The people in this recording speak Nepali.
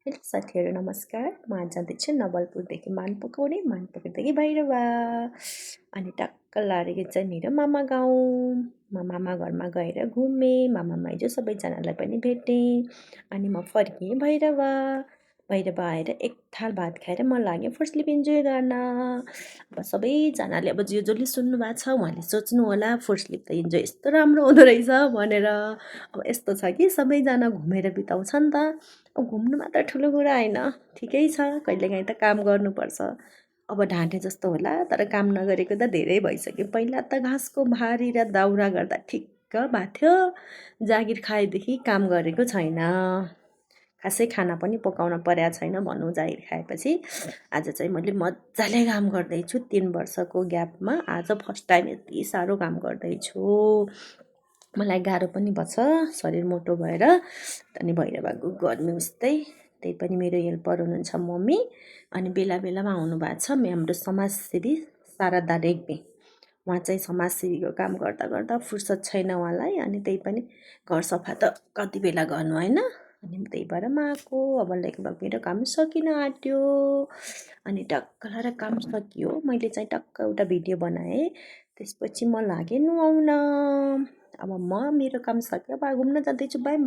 हेलो साथीहरू नमस्कार। म आज जाँदैछु नवलपुरदेखि मानपोखरी, मानपोखरीदेखि भैरवा अनि टक्क लागेको चाहिँ मेरो मामा गाउँ। म मामा घरमा गएर घुमेँ, मामा माइजू सबैजनालाई पनि भेटेँ अनि म फर्किएँ भैरवा। भैरवा आएर एक थाल भात खाएर म लाग्यो फुड स्लिप इन्जोय गर्न। अब सबैजनाले अब जसले सुन्नु भएको छ उहाँले सोच्नु होला फुड स्लिप त इन्जोय यस्तो राम्रो हुँदो रहेछ भनेर। अब यस्तो छ कि सबैजना घुमेर बिताउँछ नि त। अब घुम्नु मात्र ठुलो कुरा होइन, ठिकै छ, कहिलेकाहीँ त काम गर्नुपर्छ। अब ढाँटे जस्तो होला तर काम नगरेको त धेरै भइसक्यो। पहिला त घाँसको भारी र दाउरा गर्दा ठिक्क भएको थियो, जागिर खाएदेखि काम गरेको छैन। खासै खाना पनि पकाउन परेको छैन भनौँ जागिर खाएपछि। आज चाहिँ मैले मजाले काम गर्दैछु 3 वर्षको ग्यापमा आज फर्स्ट टाइम यति साह्रो काम गर्दैछु। मलाई गाह्रो पनि पर्छ शरीर मोटो भएर। अनि भैरवाको गर्मी उस्तै, त्यही पनि मेरो हेल्पर हुनुहुन्छ मम्मी अनि बेला बेलामा आउनुभएको छ हाम्रो समाजसेवी शारदा रेग्मी। उहाँ चाहिँ समाजसेवीको काम गर्दा गर्दा फुर्सद छैन उहाँलाई, अनि त्यही पनि घर सफा त कति बेला गर्नु होइन। अनि त्यही भएर म आएको। अब लगभग मेरो काम सकिन आँट्यो अनि टक्क लगाएर काम सकियो। मैले चाहिँ टक्क एउटा भिडियो बनाएँ, त्यसपछि म लागेँ नुहाउन। अब मेरो काम सक्यो, अब घुम्न जाँदैछु, बाई बाई।